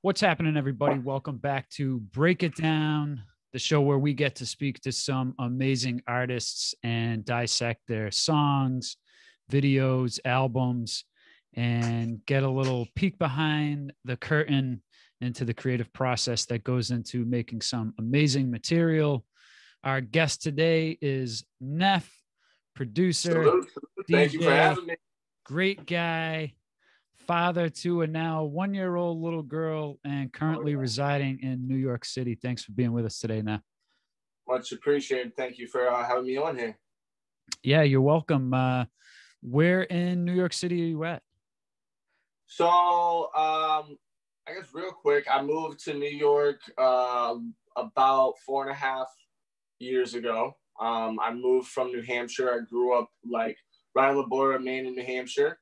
What's happening, everybody? Welcome back to Break It Down, the show where we get to speak to some amazing artists and dissect their songs, videos, albums, and get a little peek behind the curtain into the creative process that goes into making some amazing material. Our guest today is Neff, producer, Salute. Thank you for DJ, having me. great guy, father to a now 1-year-old little girl, and currently residing in New York City. Thanks for being with us today, Neff. Much appreciated. Thank you for having me on here. Yeah, you're welcome. Where in New York City are you at? So, I guess real quick, I moved to New York about 4.5 years ago. I moved from New Hampshire. I grew up like right on the border of Maine and New Hampshire.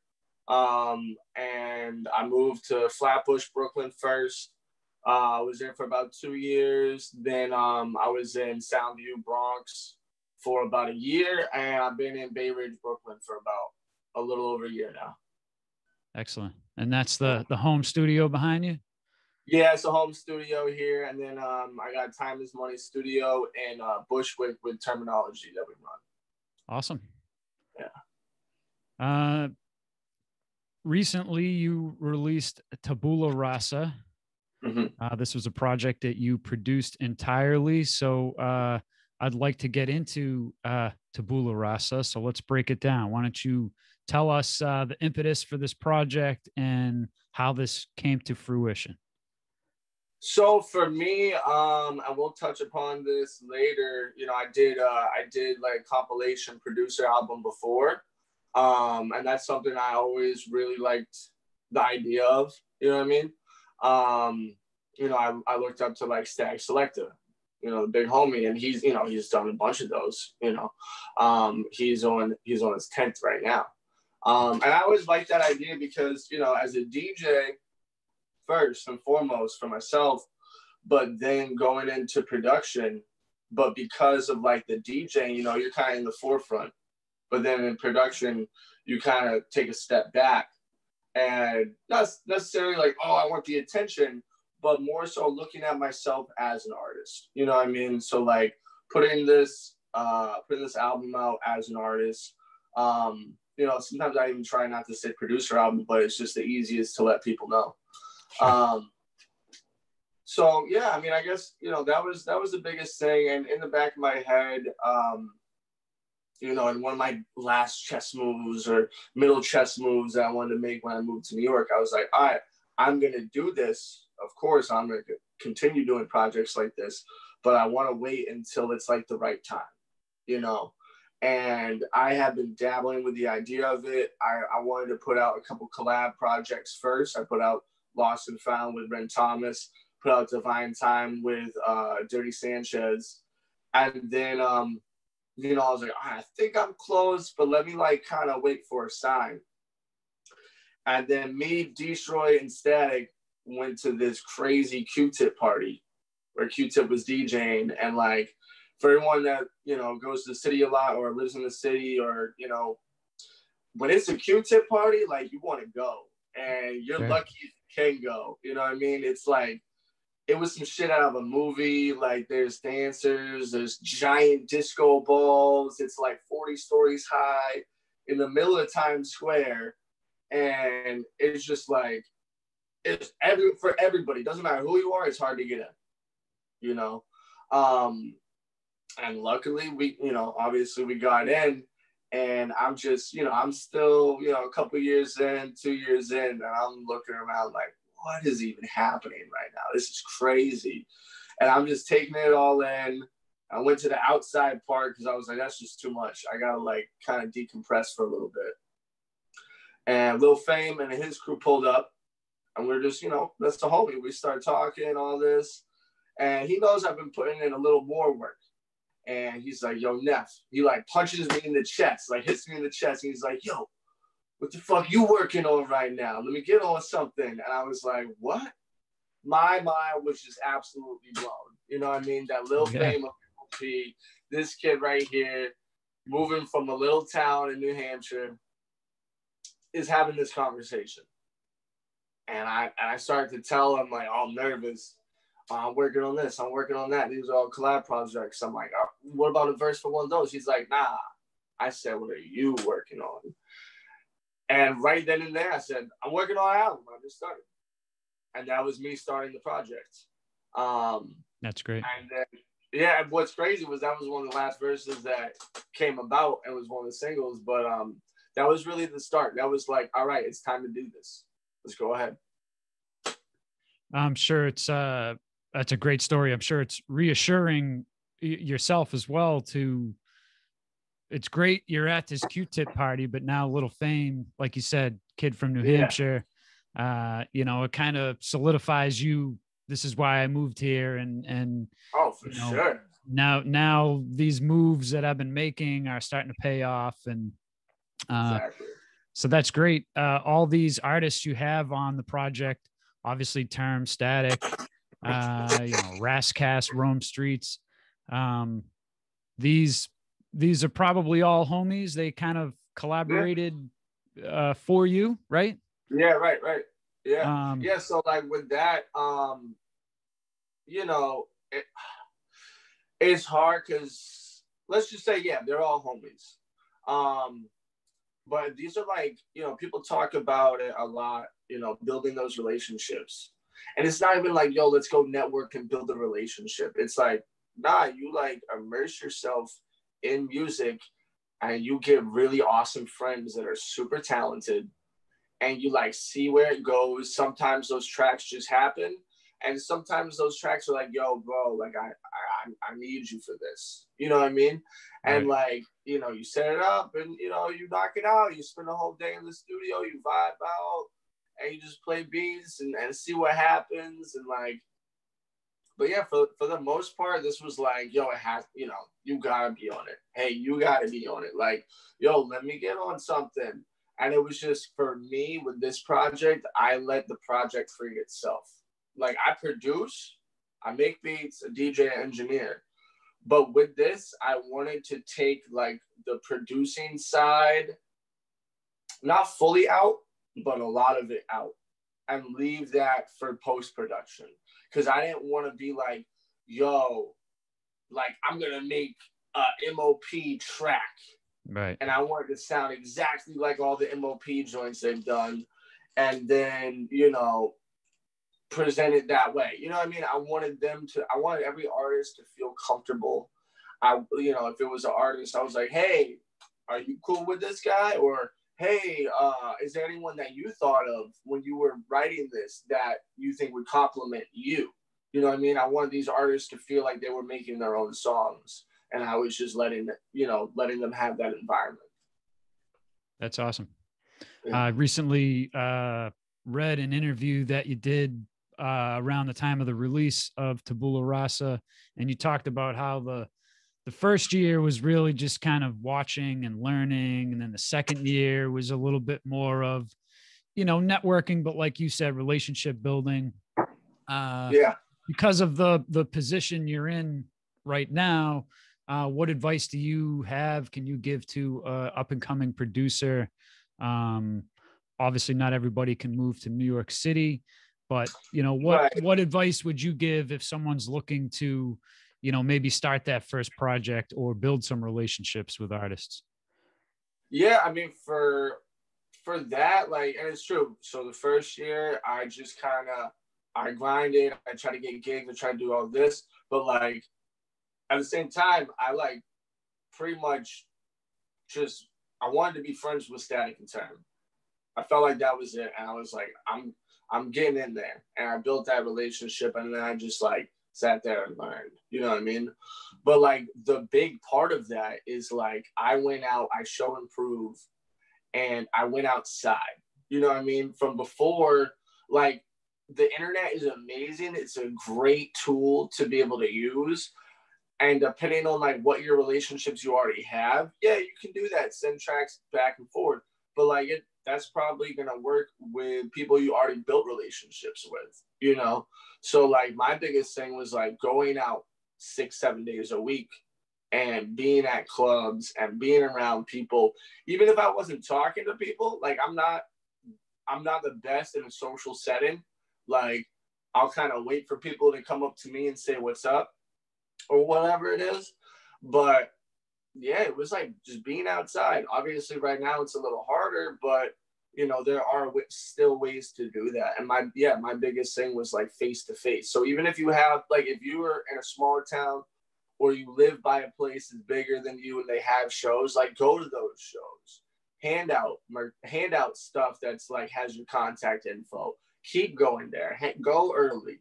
And I moved to Flatbush, Brooklyn first. I was there for about 2 years. Then I was in Soundview, Bronx for about a year. And I've been in Bay Ridge, Brooklyn for about a little over a year now. Excellent. And that's the home studio behind you? Yeah, it's a home studio here. And then I got Time is Money studio in Bushwick with Terminology that we run. Awesome. Yeah. Recently, you released Tabula Rasa. Mm-hmm. This was a project that you produced entirely. So I'd like to get into Tabula Rasa. So let's break it down. Why don't you tell us the impetus for this project and how this came to fruition? So for me, and we'll touch upon this later, you know, I did like compilation producer album before. And that's something I always really liked the idea of, you know what I mean? You know, I looked up to like Statik Selektah, you know, the big homie, and he's done a bunch of those, you know. He's on his 10th right now. And I always liked that idea because, you know, as a DJ, first and foremost for myself, but then going into production, but because of like the DJ, you know, you're kind of in the forefront. But then in production, you kind of take a step back and not necessarily like, oh, I want the attention, but more so looking at myself as an artist. You know what I mean? So like putting this album out as an artist. You know, sometimes I even try not to say producer album, but it's just the easiest to let people know. So yeah, I mean, I guess, you know, that was the biggest thing. And in the back of my head, you know, and one of my last chess moves or middle chess moves that I wanted to make when I moved to New York, I was like, all right, I'm going to do this. Of course, I'm going to continue doing projects like this, but I want to wait until it's like the right time, you know? And I have been dabbling with the idea of it. I wanted to put out a couple collab projects first. I put out Lost and Found with Ren Thomas, put out Divine Time with Dirty Sanchez. And then, you know, I was like, I think I'm close, but let me like kind of wait for a sign. And then me, Destroy, and Statik went to this crazy Q-Tip party where Q-Tip was DJing. And like, for everyone that, you know, goes to the city a lot or lives in the city, or, you know, when it's a Q-Tip party, like you want to go and you're lucky if you can go. You know what I mean? It's like, it was some shit out of a movie. Like there's dancers, there's giant disco balls. It's like 40 stories high in the middle of Times Square. And it's just like, it's for everybody. Doesn't matter who you are, it's hard to get in, you know? And luckily we, you know, obviously we got in, and I'm just, you know, I'm still, you know, a couple years in, 2 years in, and I'm looking around like, what is even happening right now? This is crazy. And I'm just taking it all in. I went to the outside part because I was like, that's just too much. I got to like kind of decompress for a little bit. And Lil Fame and his crew pulled up, and we're just, you know, that's the homie. We start talking, all this. And he knows I've been putting in a little more work. And he's like, yo, Neff. He like punches me in the chest, like hits me in the chest. And he's like, yo, what the fuck you working on right now? Let me get on something. And I was like, what? My mind was just absolutely blown. You know what I mean? That Lil Fame of P, this kid right here, moving from a little town in New Hampshire, is having this conversation. And I started to tell him, like, oh, I'm nervous. I'm working on this. I'm working on that. These are all collab projects. I'm like, oh, what about a verse for one of those? He's like, nah. I said, what are you working on? And right then and there, I said, I'm working on an album. I just started. And that was me starting the project. That's great. And then, yeah, what's crazy was that was one of the last verses that came about and was one of the singles. But that was really the start. That was like, all right, it's time to do this. Let's go ahead. I'm sure that's a great story. I'm sure it's reassuring yourself as well it's great you're at this Q-tip party, but now Little Fame, like you said, kid from New Hampshire, it kind of solidifies you. This is why I moved here. And oh, for sure. Now these moves that I've been making are starting to pay off. And exactly. So that's great. All these artists you have on the project, obviously Term, Statik, Rascast, Rome Streets. These are probably all homies. They kind of collaborated for you, right? Yeah, right. Yeah. So like with that, it's hard because let's just say, yeah, they're all homies. But these are like, people talk about it a lot, building those relationships. And it's not even like, yo, let's go network and build a relationship. It's like, nah, you like immerse yourself in music and you get really awesome friends that are super talented and you like see where it goes. Sometimes those tracks just happen. And sometimes those tracks are like, yo, bro, like I need you for this. You know what I mean? And like, you set it up and, you knock it out. You spend the whole day in the studio, you vibe out and you just play beats and see what happens. And like, but yeah, for the most part, this was like, yo, it has, you gotta be on it. Hey, you gotta be on it. Like, yo, let me get on something. And it was just, for me, with this project, I let the project free itself. Like, I produce, I make beats, a DJ, engineer. But with this, I wanted to take, like, the producing side, not fully out, but a lot of it out. And leave that for post-production. Because I didn't want to be like, yo, like, I'm going to make a MOP track. Right. And I want it to sound exactly like all the MOP joints they've done. And then, present it that way. You know what I mean? I wanted every artist to feel comfortable. If it was an artist, I was like, hey, are you cool with this guy? Or, hey, is there anyone that you thought of when you were writing this that you think would compliment you? You know what I mean? I wanted these artists to feel like they were making their own songs. And I was just letting them have that environment. That's awesome. Yeah. I recently read an interview that you did around the time of the release of Tabula Rasa. And you talked about how the first year was really just kind of watching and learning. And then the second year was a little bit more of, networking, but like you said, relationship building. Because of the position you're in right now, what advice do you have? Can you give to up and coming producer? Obviously not everybody can move to New York City, but what advice would you give if someone's looking to, maybe start that first project or build some relationships with artists? Yeah, I mean, for that, like, and it's true. So the first year, I just I grinded. I try to get gigs. I try to do all this, but like at the same time, I like pretty much just I wanted to be friends with Statik and Term. I felt like that was it, and I was like, I'm getting in there, and I built that relationship, and then I just like sat there and learned. You know what I mean? But like the big part of that is like I went out, I show and prove, and I went outside. You know what I mean? From before, like the internet is amazing. It's a great tool to be able to use. And depending on like what your relationships you already have, yeah, you can do that. Send tracks back and forth. But like that's probably gonna work with people you already built relationships with, So like my biggest thing was like going out 6-7 days a week and being at clubs and being around people, even if I wasn't talking to people. Like I'm not I'm not the best in a social setting. Like, I'll kind of wait for people to come up to me and say, what's up? Or whatever it is. But yeah, it was like just being outside. Obviously, right now it's a little harder, but you know, there are still ways to do that. And my biggest thing was like face to face. So even if you have, like, if you were in a smaller town or you live by a place that's bigger than you and they have shows, like, go to those shows. Hand out stuff that's like has your contact info. Keep going there. Go early.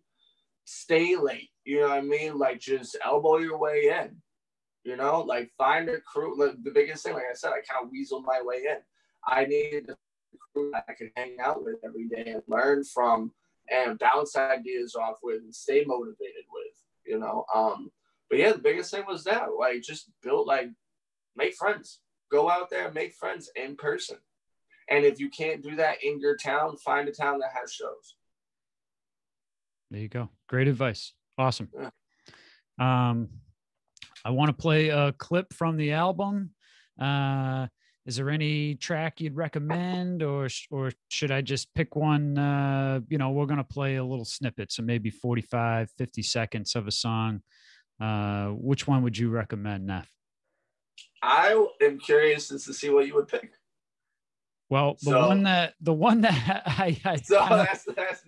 Stay late. You know what I mean? Like, just elbow your way in. You know, like, find a crew. Like, the biggest thing, like I said, I kind of weaseled my way in. I needed a crew that I could hang out with every day and learn from and bounce ideas off with and stay motivated with, you know. But yeah, the biggest thing was that, like, just make friends. Go out there and make friends in person. And if you can't do that in your town, find a town that has shows. There you go. Great advice. Awesome. Yeah. I want to play a clip from the album. Is there any track you'd recommend, or should I just pick one? You know, we're going to play a little snippet, so maybe 45, 50 seconds of a song. Which one would you recommend, Neff? I am curious as to see what you would pick. Well, the one that that's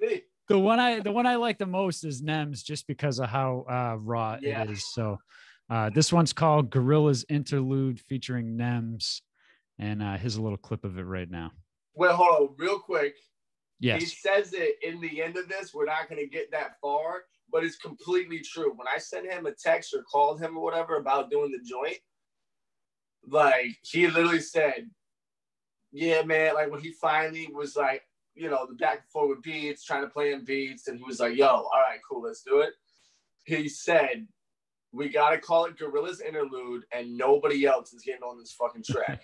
me. The one I like the most is Nems, just because of how raw it is. So this one's called Guerrillas Interlude featuring Nems, and here's a little clip of it right now. Well, hold on real quick. Yes. He says it in the end of this. We're not going to get that far, but it's completely true. When I sent him a text or called him or whatever about doing the joint, like, he literally said, yeah, man, like, when he finally was like, you know, the back and forth with beats, trying to play in beats, and he was like, yo, all right, cool, let's do it. He said, we got to call it Guerrillas Interlude, and nobody else is getting on this fucking track.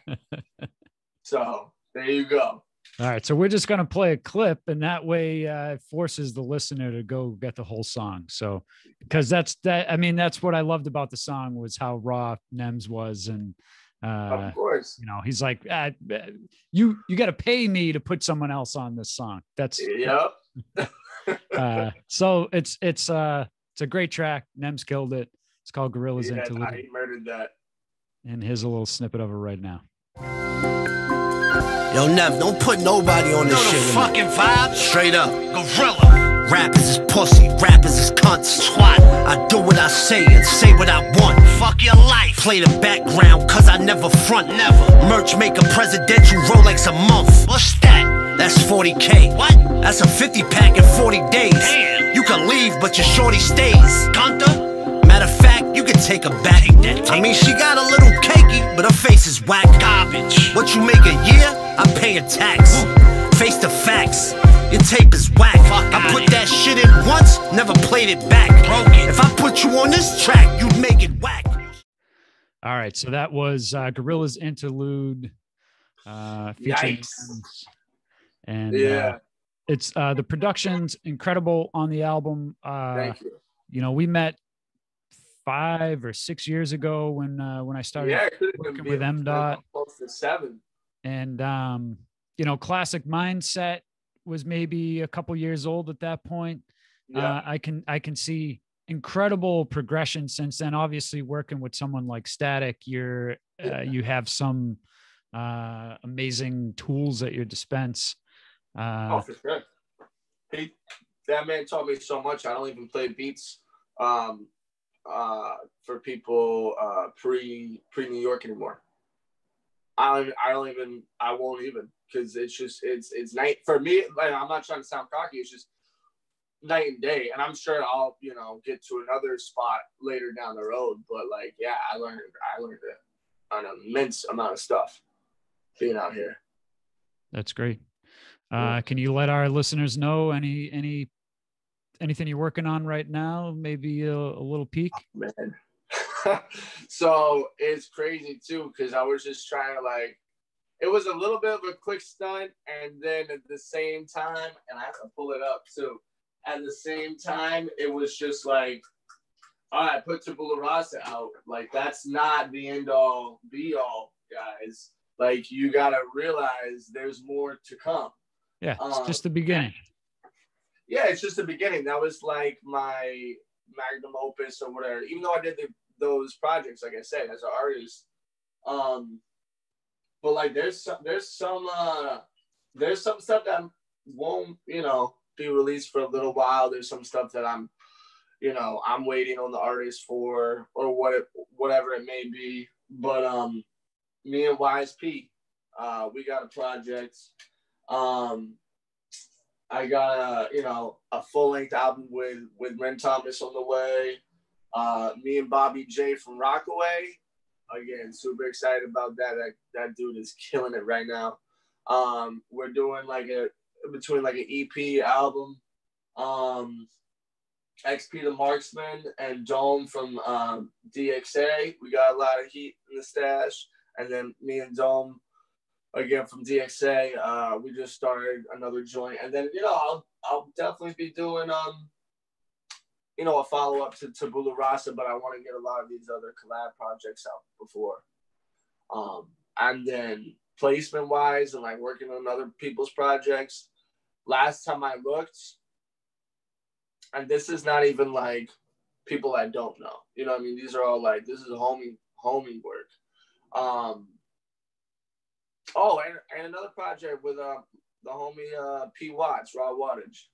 So there you go. All right, so we're just going to play a clip, and that way it forces the listener to go get the whole song. So, because that's what I loved about the song, was how raw Nems was. And of course, you know, he's like, you got to pay me to put someone else on this song. That's so it's a great track. Nems killed it. It's called Guerrillas Interlude. I murdered that. And here's a little snippet of it right now. Yo, Nev, don't put nobody on this shit. Fucking vibe. Straight up. Gorilla. Rappers is pussy, rappers is cunts. Twat. I do what I say and say what I want. Fuck your life. Play the background, cause I never front. Never. Merch make a presidential Rolex a month. What's that? That's 40K. What? That's a 50 pack in 40 days. Damn. You can leave, but your shorty stays. Gunther. Matter of fact, you can take her back. I mean, she got a little cakey, but her face is whack. Garbage. What you make a year, I pay a tax. Face the facts, your tape is whack. I put that shit in once, never played it back. Broken. If I put you on this track, you'd make it whack. All right, so that was Guerrillas Interlude featuring and it's the production's incredible on the album. Thank you. You know, we met 5 or 6 years ago when I started working with MDOT. Close to 7. And you know, Classic Mindset was maybe a couple years old at that point. Yeah. I can see incredible progression since then. Obviously, working with someone like Statik, you have some amazing tools at your dispense. For sure. That man taught me so much. I don't even play beats for people pre New York anymore. I won't even, because it's night for me. Like, I'm not trying to sound cocky. It's just night and day. And I'm sure I'll, you know, get to another spot later down the road. But like, yeah, I learned an immense amount of stuff being out here. That's great. Can you let our listeners know anything you're working on right now? Maybe a little peek? Oh, man. So it's crazy too, because I was just trying to, like, it was a little bit of a quick stunt, and then at the same time, and I have to pull it up too, at the same time, it was just like, all right, put Tabula Rasa out. Like, that's not the end all be all, guys. Like, you gotta realize there's more to come. Yeah, it's just the beginning. Yeah, it's just the beginning. That was like my magnum opus or whatever. Even though I did those projects, like I said, as an artist, but like there's some stuff that won't, you know, be released for a little while. There's some stuff that I'm waiting on the artist for, or whatever it may be. But me and Wise P, we got a project. I got a full-length album with Ren Thomas on the way. Me and Bobby J from Rockaway. Again, super excited about that. That dude is killing it right now. We're doing like an EP album. XP the Marksman and Dome from DXA. We got a lot of heat in the stash. And then me and Dome, again from DXA, we just started another joint. And then, I'll definitely be doing a follow-up to Tabula Rasa, but I want to get a lot of these other collab projects out before. And then placement-wise and like working on other people's projects, last time I looked, and this is not even like people I don't know. You know what I mean? These are all like, this is homie work. And another project with the homie P. Watts, Raw Wattage.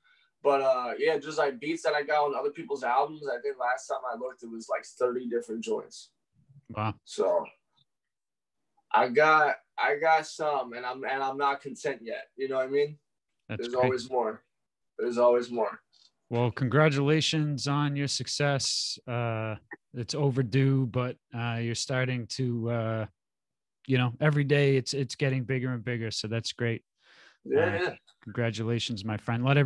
But yeah, just like beats that I got on other people's albums. I think last time I looked, it was like 30 different joints. Wow. So I got some, and I'm not content yet. You know what I mean? There's great. Always more. There's always more. Well, congratulations on your success. It's overdue, but you're starting to, every day it's getting bigger and bigger. So that's great. Yeah. Congratulations, my friend. Let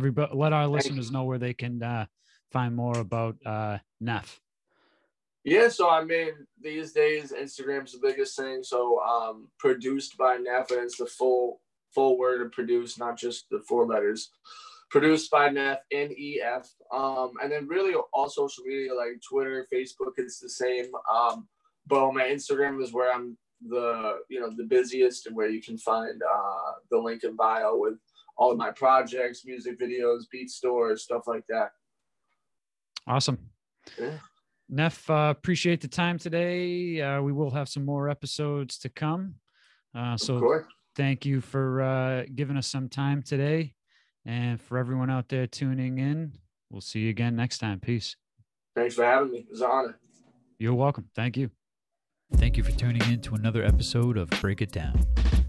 our listeners know where they can find more about Neff. Yeah, so I mean, these days Instagram's the biggest thing. So produced by Neff, and it's the full word of produce, not just the 4 letters. Produced by Neff, N-E-F. And then really all social media like Twitter, Facebook, it's the same. But my Instagram is where I'm the busiest, and where you can find the link in bio with all of my projects, music videos, beat stores, stuff like that. Awesome. Yeah. Neff, appreciate the time today. We will have some more episodes to come. So thank you for giving us some time today. And for everyone out there tuning in, we'll see you again next time. Peace. Thanks for having me. It was an honor. You're welcome. Thank you. Thank you for tuning in to another episode of Break It Down.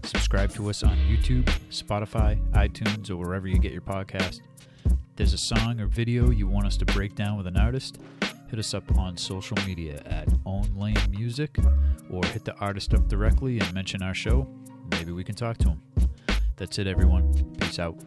Subscribe to us on YouTube, Spotify, iTunes, or wherever you get your podcast. If there's a song or video you want us to break down with an artist, hit us up on social media at Own Lane Music, or hit the artist up directly and mention our show. Maybe we can talk to him. That's it, everyone. Peace out.